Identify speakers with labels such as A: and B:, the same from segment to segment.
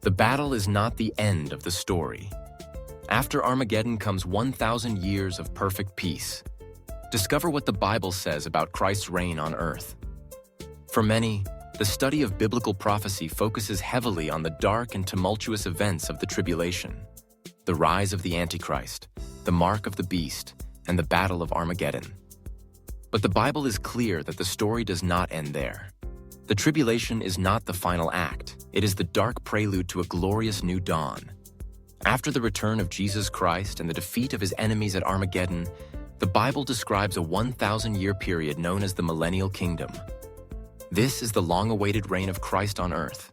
A: The battle is not the end of the story. After Armageddon comes 1,000 years of perfect peace. Discover what the Bible says about Christ's reign on earth. For many, the study of biblical prophecy focuses heavily on the dark and tumultuous events of the tribulation, the rise of the Antichrist, the mark of the beast, and the battle of Armageddon. But the Bible is clear that the story does not end there. The tribulation is not the final act. It is the dark prelude to a glorious new dawn. After the return of Jesus Christ and the defeat of his enemies at Armageddon, the Bible describes a 1,000-year period known as the Millennial Kingdom. This is the long-awaited reign of Christ on earth,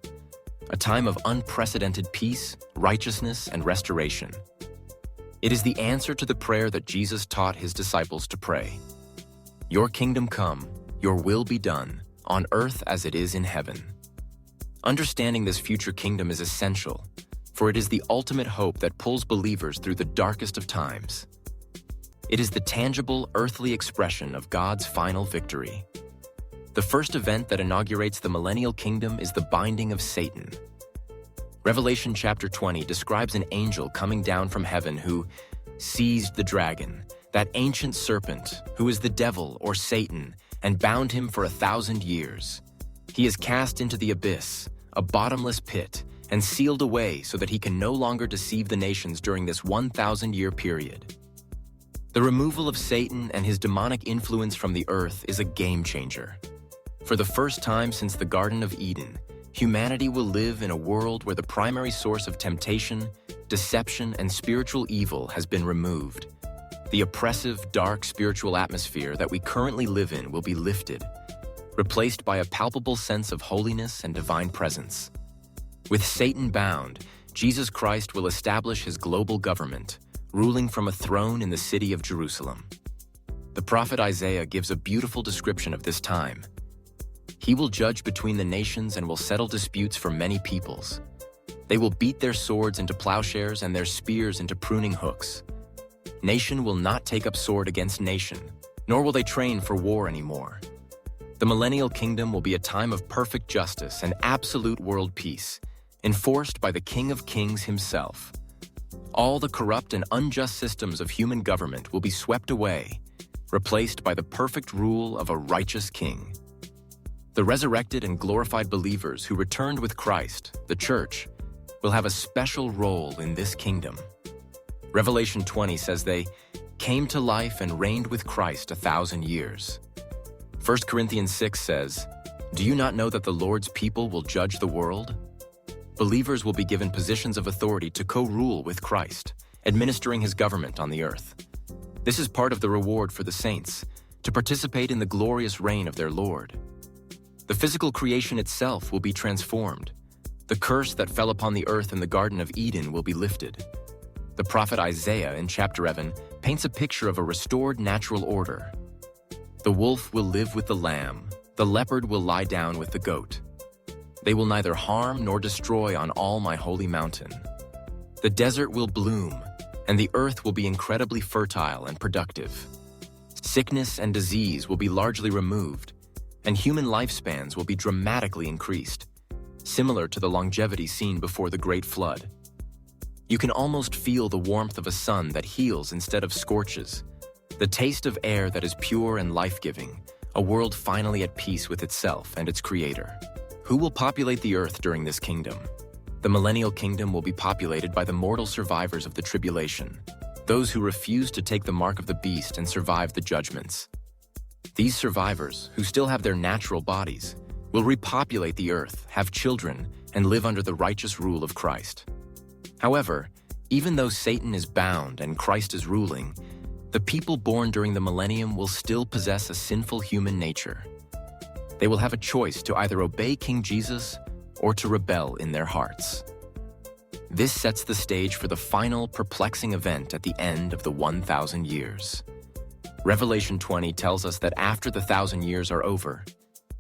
A: a time of unprecedented peace, righteousness, and restoration. It is the answer to the prayer that Jesus taught his disciples to pray. Your kingdom come, your will be done, on earth as it is in heaven. Understanding this future kingdom is essential, for it is the ultimate hope that pulls believers through the darkest of times. It is the tangible, earthly expression of God's final victory. The first event that inaugurates the Millennial Kingdom is the binding of Satan. Revelation chapter 20 describes an angel coming down from heaven who seized the dragon, that ancient serpent, who is the devil or Satan, and bound him for 1,000 years. He is cast into the abyss, a bottomless pit, and sealed away so that he can no longer deceive the nations during this 1,000-year period. The removal of Satan and his demonic influence from the earth is a game-changer. For the first time since the Garden of Eden, humanity will live in a world where the primary source of temptation, deception, and spiritual evil has been removed. The oppressive, dark spiritual atmosphere that we currently live in will be lifted, replaced by a palpable sense of holiness and divine presence. With Satan bound, Jesus Christ will establish his global government, ruling from a throne in the city of Jerusalem. The prophet Isaiah gives a beautiful description of this time. He will judge between the nations and will settle disputes for many peoples. They will beat their swords into plowshares and their spears into pruning hooks. Nation will not take up sword against nation, nor will they train for war anymore. The Millennial Kingdom will be a time of perfect justice and absolute world peace, enforced by the King of Kings himself. All the corrupt and unjust systems of human government will be swept away, replaced by the perfect rule of a righteous king. The resurrected and glorified believers who returned with Christ, the church, will have a special role in this kingdom. Revelation 20 says they came to life and reigned with Christ 1,000 years. 1 Corinthians 6 says, "Do you not know that the Lord's people will judge the world?" Believers will be given positions of authority to co-rule with Christ, administering his government on the earth. This is part of the reward for the saints, to participate in the glorious reign of their Lord. The physical creation itself will be transformed. The curse that fell upon the earth in the Garden of Eden will be lifted. The prophet Isaiah in chapter 11 paints a picture of a restored natural order. The wolf will live with the lamb, the leopard will lie down with the goat. They will neither harm nor destroy on all my holy mountain. The desert will bloom, and the earth will be incredibly fertile and productive. Sickness and disease will be largely removed, and human lifespans will be dramatically increased, similar to the longevity seen before the Great Flood. You can almost feel the warmth of a sun that heals instead of scorches, the taste of air that is pure and life-giving, a world finally at peace with itself and its creator. Who will populate the earth during this kingdom? The Millennial Kingdom will be populated by the mortal survivors of the tribulation, those who refuse to take the mark of the beast and survive the judgments. These survivors, who still have their natural bodies, will repopulate the earth, have children, and live under the righteous rule of Christ. However, even though Satan is bound and Christ is ruling, the people born during the millennium will still possess a sinful human nature. They will have a choice to either obey King Jesus or to rebel in their hearts. This sets the stage for the final, perplexing event at the end of the 1,000 years. Revelation 20 tells us that after the 1,000 years are over,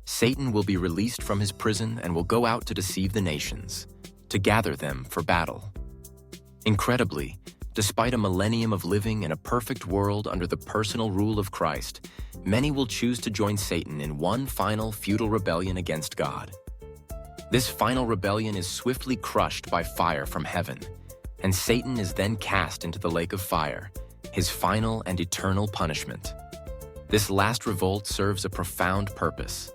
A: Satan will be released from his prison and will go out to deceive the nations, to gather them for battle. Incredibly, despite a millennium of living in a perfect world under the personal rule of Christ, many will choose to join Satan in one final futile rebellion against God. This final rebellion is swiftly crushed by fire from heaven, and Satan is then cast into the lake of fire, his final and eternal punishment. This last revolt serves a profound purpose.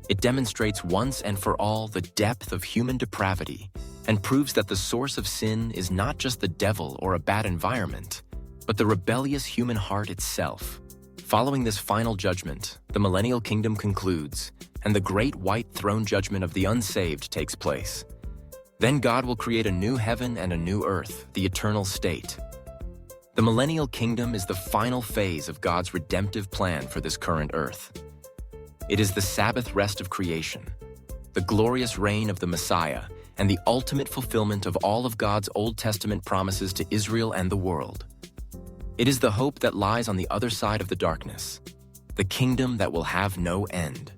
A: It demonstrates once and for all the depth of human depravity and proves that the source of sin is not just the devil or a bad environment, but the rebellious human heart itself. Following this final judgment, the Millennial Kingdom concludes, and the great white throne judgment of the unsaved takes place. Then God will create a new heaven and a new earth, the eternal state. The Millennial Kingdom is the final phase of God's redemptive plan for this current earth. It is the Sabbath rest of creation, the glorious reign of the Messiah, and the ultimate fulfillment of all of God's Old Testament promises to Israel and the world. It is the hope that lies on the other side of the darkness, the kingdom that will have no end.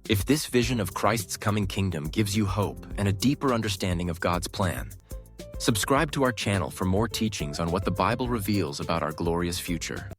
A: If this vision of Christ's coming kingdom gives you hope and a deeper understanding of God's plan, subscribe to our channel for more teachings on what the Bible reveals about our glorious future.